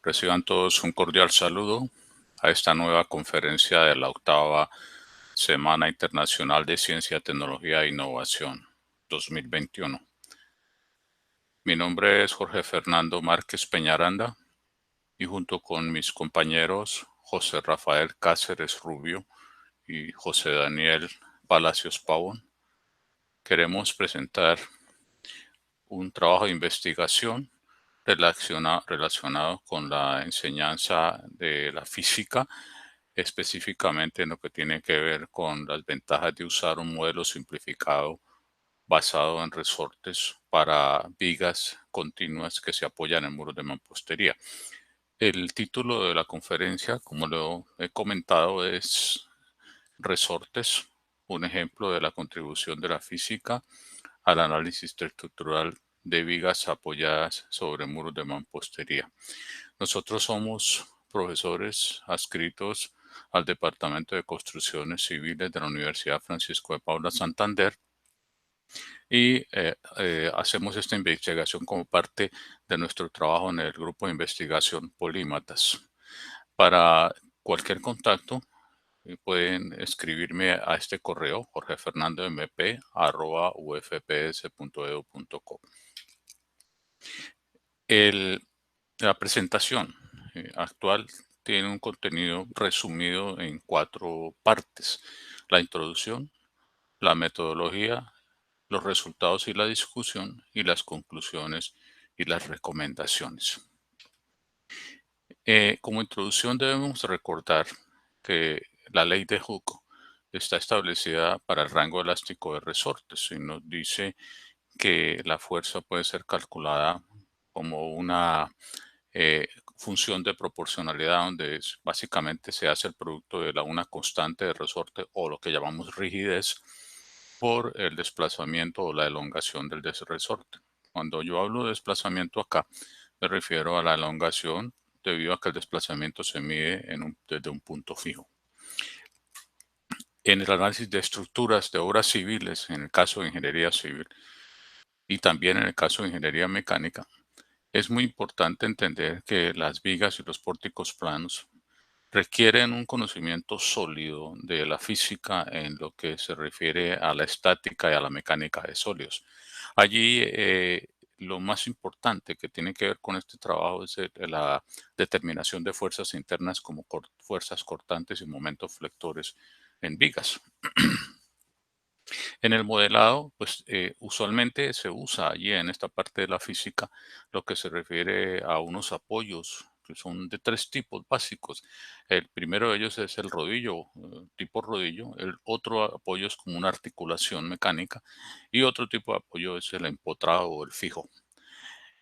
Reciban todos un cordial saludo a esta nueva conferencia de la 8ª Semana Internacional de Ciencia, Tecnología e Innovación 2021. Mi nombre es Jorge Fernando Márquez Peñaranda y junto con mis compañeros José Rafael Cáceres Rubio y José Daniel Palacios Pavón, queremos presentar un trabajo de investigación relacionado con la enseñanza de la física, específicamente en lo que tiene que ver con las ventajas de usar un modelo simplificado basado en resortes para vigas continuas que se apoyan en muros de mampostería. El título de la conferencia, como lo he comentado, es Resortes, un ejemplo de la contribución de la física al análisis estructural de vigas apoyadas sobre muros de mampostería. Nosotros somos profesores adscritos al Departamento de Construcciones Civiles de la Universidad Francisco de Paula Santander y hacemos esta investigación como parte de nuestro trabajo en el grupo de investigación Polímatas. Para cualquier contacto, pueden escribirme a este correo, jorgefernandomp@ufps.edu.co. La presentación actual tiene un contenido resumido en 4 partes: la introducción, la metodología, los resultados y la discusión, y las conclusiones y las recomendaciones. Como introducción debemos recordar que la ley de Hooke está establecida para el rango elástico de resortes y nos dice que la fuerza puede ser calculada como una función de proporcionalidad donde básicamente se hace el producto de una constante de resorte o lo que llamamos rigidez por el desplazamiento o la elongación del resorte. Cuando yo hablo de desplazamiento acá, me refiero a la elongación debido a que el desplazamiento se mide desde un punto fijo. En el análisis de estructuras de obras civiles, en el caso de ingeniería civil y también en el caso de ingeniería mecánica, es muy importante entender que las vigas y los pórticos planos requieren un conocimiento sólido de la física en lo que se refiere a la estática y a la mecánica de sólidos. Allí lo más importante que tiene que ver con este trabajo es la determinación de fuerzas internas como fuerzas cortantes y momentos flectores en vigas. En el modelado, pues usualmente se usa allí en esta parte de la física lo que se refiere a unos apoyos que son de 3 tipos básicos. El primero de ellos es el rodillo, tipo rodillo. El otro apoyo es como una articulación mecánica y otro tipo de apoyo es el empotrado o el fijo.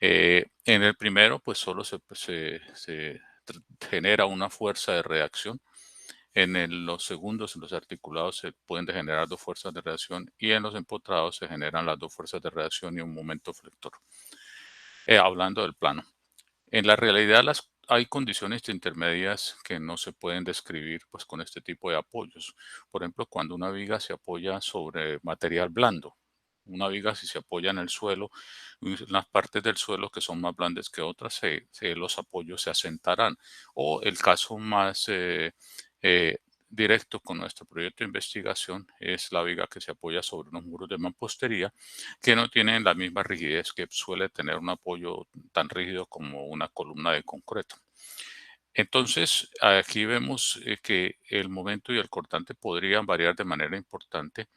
En el primero, pues solo se genera una fuerza de reacción. Los segundos, en los articulados, se pueden generar 2 fuerzas de reacción y en los empotrados se generan las 2 fuerzas de reacción y un momento flector. Hablando del plano. En la realidad hay condiciones intermedias que no se pueden describir pues, con este tipo de apoyos. Por ejemplo, cuando una viga se apoya sobre material blando. Una viga si se apoya en el suelo, las partes del suelo que son más blandas que otras, los apoyos se asentarán. O el caso más eh, directo con nuestro proyecto de investigación es la viga que se apoya sobre unos muros de mampostería que no tienen la misma rigidez que suele tener un apoyo tan rígido como una columna de concreto. Entonces, aquí vemos que el momento y el cortante podrían variar de manera importante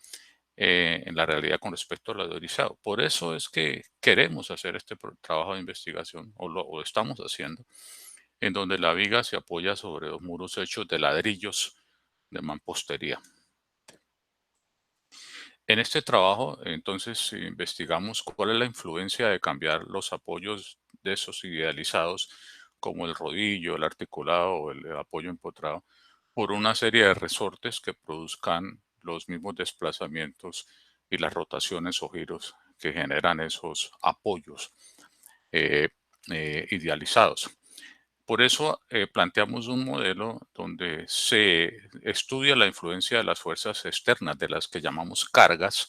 en la realidad con respecto al ladrillo. Por eso es que queremos hacer este trabajo de investigación, o lo estamos haciendo, en donde la viga se apoya sobre los muros hechos de ladrillos de mampostería. En este trabajo, entonces, investigamos cuál es la influencia de cambiar los apoyos de esos idealizados, como el rodillo, el articulado o el apoyo empotrado, por una serie de resortes que produzcan los mismos desplazamientos y las rotaciones o giros que generan esos apoyos eh, idealizados. Por eso planteamos un modelo donde se estudia la influencia de las fuerzas externas, de las que llamamos cargas,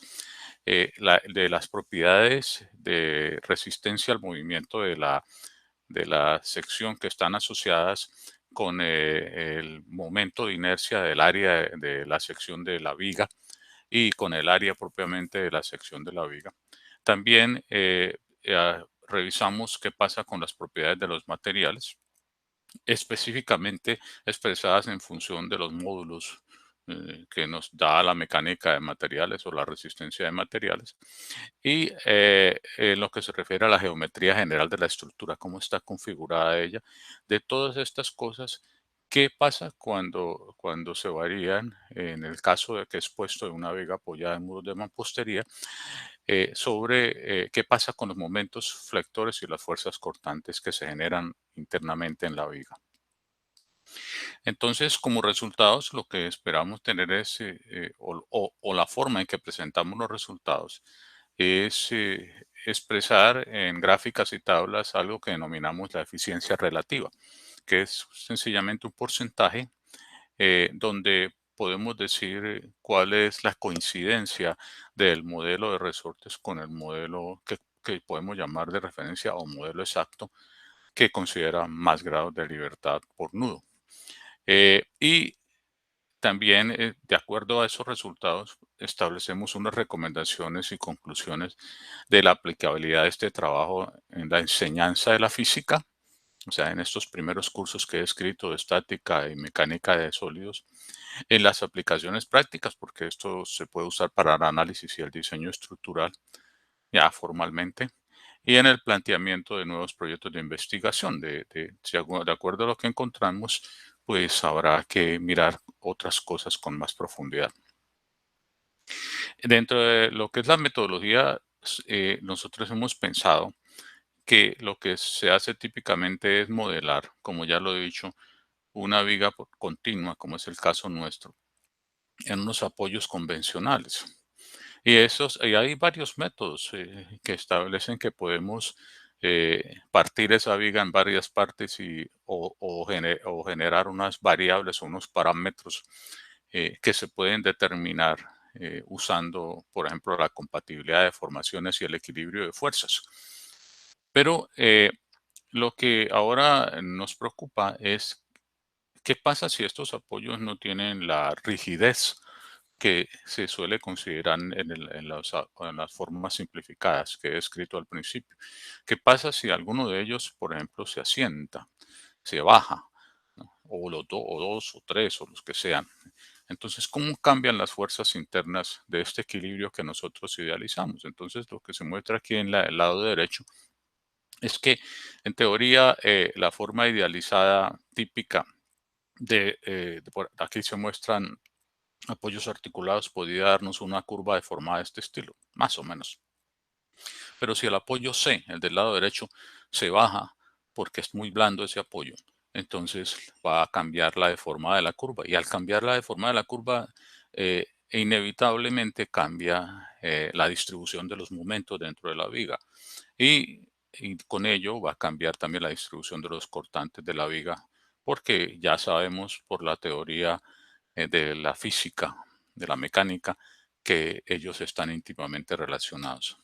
de las propiedades de resistencia al movimiento de la de la sección que están asociadas con el momento de inercia del área de la sección de la viga y con el área propiamente de la sección de la viga. También revisamos qué pasa con las propiedades de los materiales, específicamente expresadas en función de los módulos que nos da la mecánica de materiales o la resistencia de materiales. Y en lo que se refiere a la geometría general de la estructura, cómo está configurada ella, de todas estas cosas, ¿qué pasa cuando se varían, en el caso de que es puesto en una viga apoyada en muros de mampostería, sobre qué pasa con los momentos flectores y las fuerzas cortantes que se generan internamente en la viga? Entonces, como resultados, lo que esperamos tener es, o la forma en que presentamos los resultados, es expresar en gráficas y tablas algo que denominamos la eficiencia relativa, que es sencillamente un porcentaje donde podemos decir cuál es la coincidencia del modelo de resortes con el modelo que podemos llamar de referencia o modelo exacto, que considera más grados de libertad por nudo. Y también, de acuerdo a esos resultados, establecemos unas recomendaciones y conclusiones de la aplicabilidad de este trabajo en la enseñanza de la física, o sea, en estos primeros cursos que he escrito de estática y mecánica de sólidos, en las aplicaciones prácticas, porque esto se puede usar para el análisis y el diseño estructural ya formalmente, y en el planteamiento de nuevos proyectos de investigación. De acuerdo a lo que encontramos, pues habrá que mirar otras cosas con más profundidad. Dentro de lo que es la metodología, nosotros hemos pensado que lo que se hace típicamente es modelar, como ya lo he dicho, una viga continua, como es el caso nuestro, en unos apoyos convencionales. Y hay varios métodos que establecen que podemos partir esa viga en varias partes o generar unas variables o unos parámetros que se pueden determinar usando, por ejemplo, la compatibilidad de formaciones y el equilibrio de fuerzas. Pero lo que ahora nos preocupa es qué pasa si estos apoyos no tienen la rigidez que se suele considerar en las formas simplificadas que he escrito al principio. ¿Qué pasa si alguno de ellos, por ejemplo, se asienta, se baja, ¿no? O los o dos o tres o los que sean? Entonces, ¿cómo cambian las fuerzas internas de este equilibrio que nosotros idealizamos? Entonces, lo que se muestra aquí en el lado derecho es que, en teoría, la forma idealizada típica aquí se muestran apoyos articulados, podría darnos una curva deformada de este estilo, más o menos. Pero si el apoyo C, el del lado derecho, se baja porque es muy blando ese apoyo, entonces va a cambiar la deformada de la curva. Y al cambiar la deformada de la curva, inevitablemente cambia la distribución de los momentos dentro de la viga. Y con ello va a cambiar también la distribución de los cortantes de la viga, porque ya sabemos por la teoría de la física, de la mecánica, que ellos están íntimamente relacionados.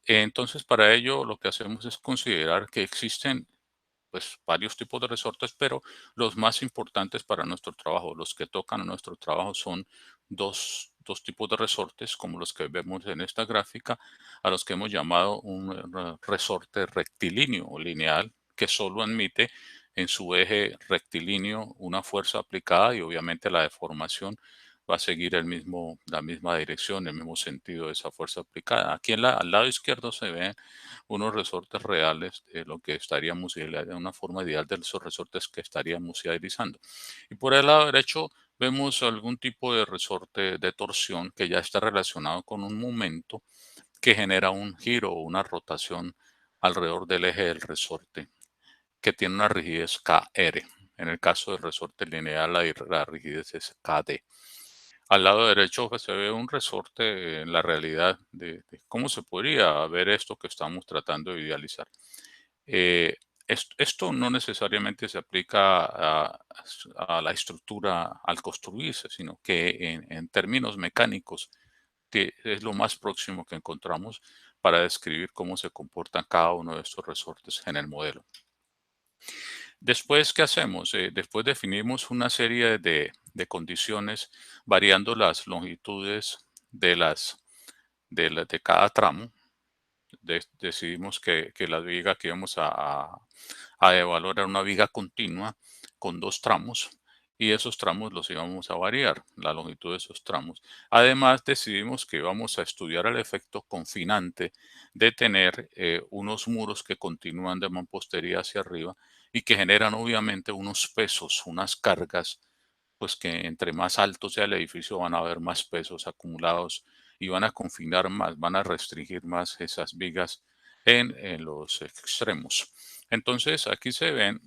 Entonces, para ello, lo que hacemos es considerar que existen pues varios tipos de resortes, pero los más importantes para nuestro trabajo, los que tocan a nuestro trabajo son dos tipos de resortes, como los que vemos en esta gráfica, a los que hemos llamado un resorte rectilíneo o lineal, que solo admite en su eje rectilíneo una fuerza aplicada y obviamente la deformación va a seguir la misma dirección, el mismo sentido de esa fuerza aplicada. Aquí al lado izquierdo se ve unos resortes reales de lo que estaríamos, de una forma ideal de esos resortes que estaríamos idealizando. Y por el lado derecho vemos algún tipo de resorte de torsión que ya está relacionado con un momento que genera un giro o una rotación alrededor del eje del resorte, que tiene una rigidez Kr. En el caso del resorte lineal, la rigidez es Kd. Al lado derecho se ve un resorte en la realidad de cómo se podría ver esto que estamos tratando de idealizar. Eh, esto no necesariamente se aplica a la estructura al construirse, sino que en términos mecánicos, que es lo más próximo que encontramos para describir cómo se comportan cada uno de estos resortes en el modelo. Después, ¿qué hacemos? Después definimos una serie de condiciones variando las longitudes de cada tramo. Decidimos que la viga que íbamos a evaluar era una viga continua con dos tramos y esos tramos los íbamos a variar, la longitud de esos tramos. Además, decidimos que íbamos a estudiar el efecto confinante de tener unos muros que continúan de mampostería hacia arriba y que generan obviamente unos pesos, unas cargas, pues que entre más alto sea el edificio van a haber más pesos acumulados y van a confinar más, van a restringir más esas vigas en los extremos. Entonces, aquí se ven,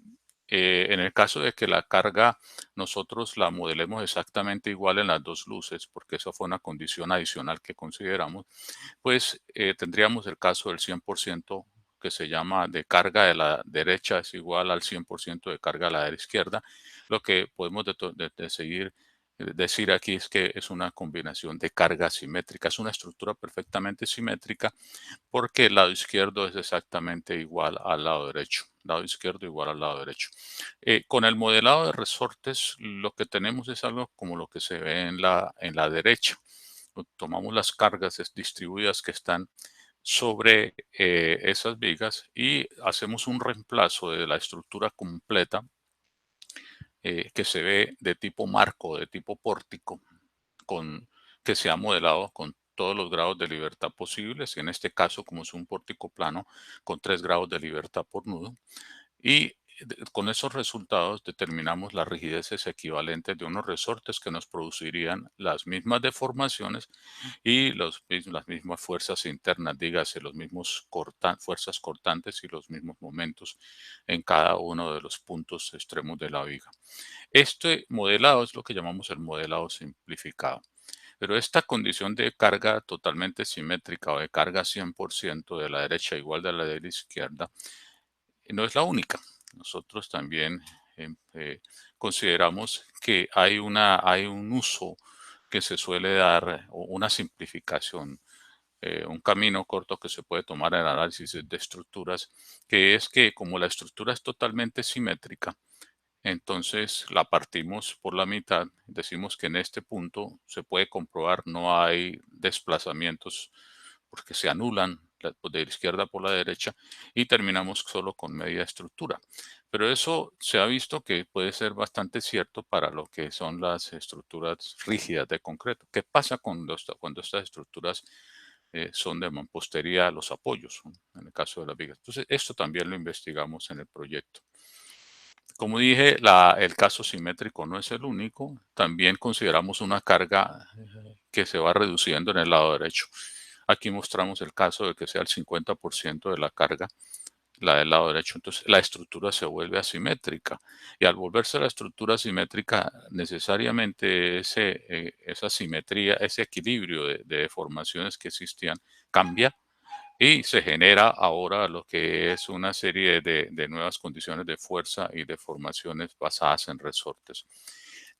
en el caso de que la carga nosotros la modelemos exactamente igual en las dos luces, porque eso fue una condición adicional que consideramos, pues tendríamos el caso del 100% que se llama de carga de la derecha es igual al 100% de carga de la izquierda. Lo que podemos seguir, decir aquí es que es una combinación de carga simétrica. Es una estructura perfectamente simétrica porque el lado izquierdo es exactamente igual al lado derecho. Lado izquierdo igual al lado derecho. Con el modelado de resortes, lo que tenemos es algo como lo que se ve en la derecha. Tomamos las cargas distribuidas que están sobre esas vigas y hacemos un reemplazo de la estructura completa que se ve de tipo marco, de tipo pórtico, con, que se ha modelado con todos los grados de libertad posibles. En este caso, como es un pórtico plano, con 3 grados de libertad por nudo. Y con esos resultados determinamos las rigideces equivalentes de unos resortes que nos producirían las mismas deformaciones y las mismas fuerzas internas, dígase, los mismos fuerzas cortantes y los mismos momentos en cada uno de los puntos extremos de la viga. Este modelado es lo que llamamos el modelado simplificado. Pero esta condición de carga totalmente simétrica o de carga 100% de la derecha igual de la de la izquierda no es la única. Nosotros también consideramos que hay un uso que se suele dar, o una simplificación, un camino corto que se puede tomar en el análisis de estructuras, que es que como la estructura es totalmente simétrica, entonces la partimos por la mitad, decimos que en este punto se puede comprobar no hay desplazamientos porque se anulan de la izquierda por la derecha y terminamos solo con media estructura. Pero eso se ha visto que puede ser bastante cierto para lo que son las estructuras rígidas de concreto. ¿Qué pasa cuando estas estructuras son de mampostería, los apoyos, ¿no? En el caso de las vigas? Entonces, esto también lo investigamos en el proyecto. Como dije, el caso simétrico no es el único. También consideramos una carga que se va reduciendo en el lado derecho. Aquí mostramos el caso de que sea el 50% de la carga, la del lado derecho. Entonces, la estructura se vuelve asimétrica. Y al volverse la estructura asimétrica, necesariamente esa simetría, ese equilibrio de deformaciones que existían, cambia y se genera ahora lo que es una serie de nuevas condiciones de fuerza y de formaciones basadas en resortes.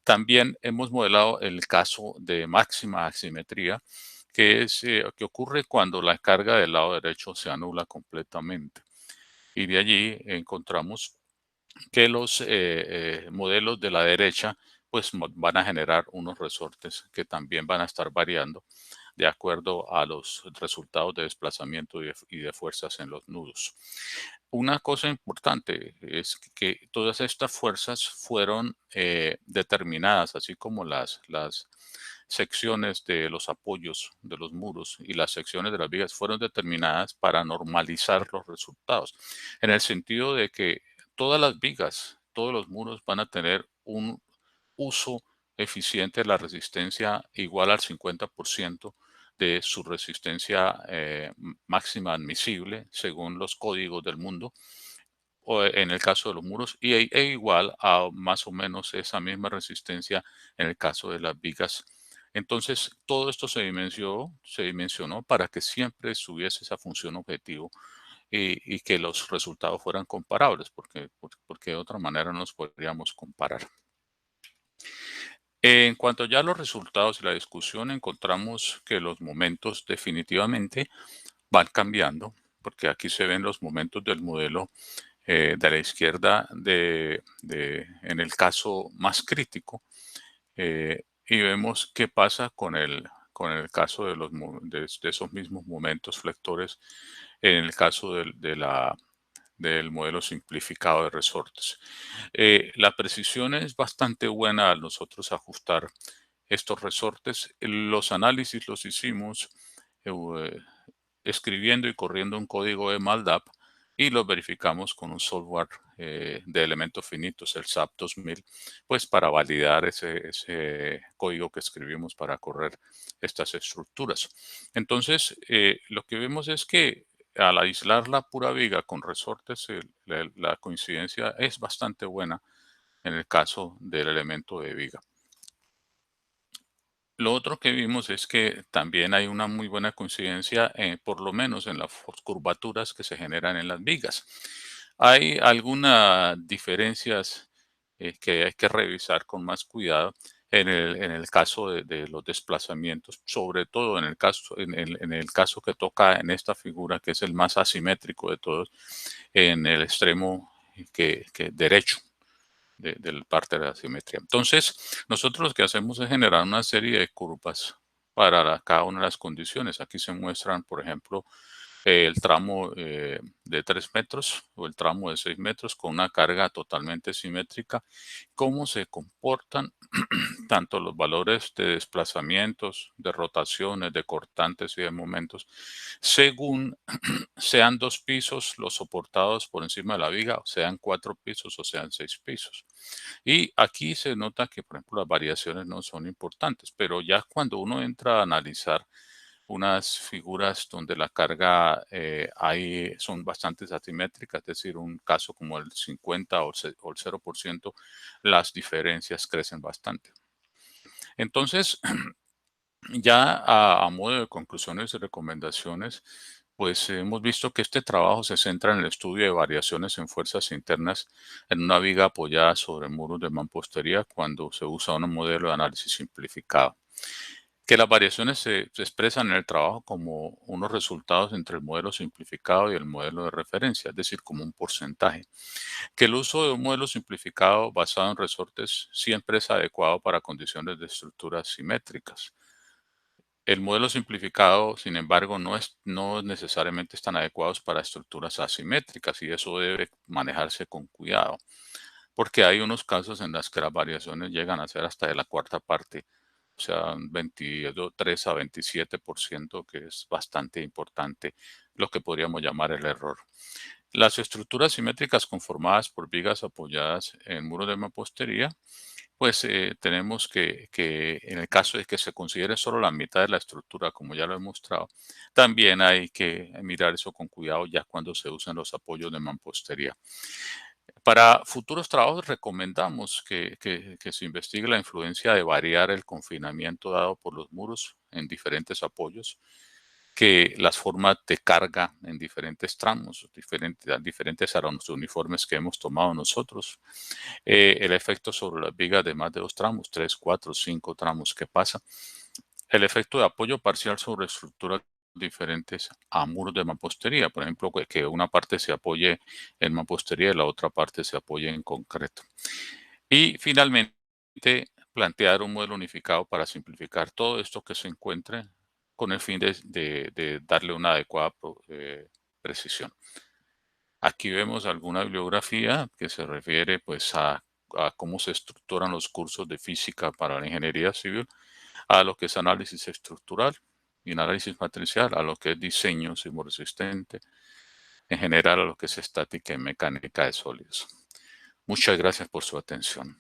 También hemos modelado el caso de máxima asimetría, que ocurre cuando la carga del lado derecho se anula completamente. Y de allí encontramos que los modelos de la derecha pues van a generar unos resortes que también van a estar variando de acuerdo a los resultados de desplazamiento y de fuerzas en los nudos. Una cosa importante es que todas estas fuerzas fueron determinadas, así como las secciones de los apoyos de los muros y las secciones de las vigas fueron determinadas para normalizar los resultados, en el sentido de que todas las vigas, todos los muros van a tener un uso eficiente de la resistencia igual al 50% de su resistencia máxima admisible según los códigos del mundo, o en el caso de los muros, e igual a más o menos esa misma resistencia en el caso de las vigas. Entonces, todo esto se dimensionó para que siempre estuviese esa función objetivo y que los resultados fueran comparables, porque de otra manera no nos podríamos comparar. En cuanto ya a los resultados y la discusión, encontramos que los momentos definitivamente van cambiando, porque aquí se ven los momentos del modelo de la izquierda en el caso más crítico, y vemos qué pasa con el caso de esos mismos momentos flectores en el caso del modelo simplificado de resortes. La precisión es bastante buena al nosotros ajustar estos resortes. Los análisis los hicimos eh, escribiendo y corriendo un código de MATLAB y lo verificamos con un software de elementos finitos, el SAP 2000, pues para validar ese código que escribimos para correr estas estructuras. Entonces, lo que vemos es que al aislar la pura viga con resortes, la coincidencia es bastante buena en el caso del elemento de viga. Lo otro que vimos es que también hay una muy buena coincidencia, por lo menos en las curvaturas que se generan en las vigas. Hay algunas diferencias que hay que revisar con más cuidado en el caso de los desplazamientos, sobre todo en el caso que toca en esta figura, que es el más asimétrico de todos, en el extremo que derecho del parte de la simetría. Entonces, nosotros lo que hacemos es generar una serie de curvas para cada una de las condiciones. Aquí se muestran, por ejemplo, el tramo de 3 metros o el tramo de 6 metros con una carga totalmente simétrica, cómo se comportan tanto los valores de desplazamientos, de rotaciones, de cortantes y de momentos, según sean 2 pisos los soportados por encima de la viga, o sean 4 pisos o sean 6 pisos. Y aquí se nota que, por ejemplo, las variaciones no son importantes, pero ya cuando uno entra a analizar unas figuras donde la carga son bastante asimétricas, es decir, un caso como el 50 o el 0%, las diferencias crecen bastante. Entonces, ya a modo de conclusiones y recomendaciones, pues hemos visto que este trabajo se centra en el estudio de variaciones en fuerzas internas en una viga apoyada sobre muros de mampostería cuando se usa un modelo de análisis simplificado. Que las variaciones se expresan en el trabajo como unos resultados entre el modelo simplificado y el modelo de referencia, es decir, como un porcentaje. Que el uso de un modelo simplificado basado en resortes siempre es adecuado para condiciones de estructuras simétricas. El modelo simplificado, sin embargo, no necesariamente están adecuados para estructuras asimétricas y eso debe manejarse con cuidado, porque hay unos casos en los que las variaciones llegan a ser hasta de la cuarta parte, o sea, un 23 a 27%, que es bastante importante, lo que podríamos llamar el error. Las estructuras simétricas conformadas por vigas apoyadas en muros de mampostería pues tenemos que en el caso de que se considere solo la mitad de la estructura, como ya lo he mostrado, también hay que mirar eso con cuidado ya cuando se usan los apoyos de mampostería. Para futuros trabajos recomendamos que se investigue la influencia de variar el confinamiento dado por los muros en diferentes apoyos, que las formas de carga en diferentes tramos, diferentes a los uniformes que hemos tomado nosotros, el efecto sobre las vigas de más de 2 tramos, 3, 4, 5 tramos que pasa, el efecto de apoyo parcial sobre estructuras diferentes a muros de mampostería, por ejemplo, que una parte se apoye en mampostería y la otra parte se apoye en concreto. Y finalmente, plantear un modelo unificado para simplificar todo esto que se encuentre con el fin de darle una adecuada precisión. Aquí vemos alguna bibliografía que se refiere pues a cómo se estructuran los cursos de física para la ingeniería civil, a lo que es análisis estructural y análisis matricial, a lo que es diseño sismoresistente, en general a lo que es estática y mecánica de sólidos. Muchas gracias por su atención.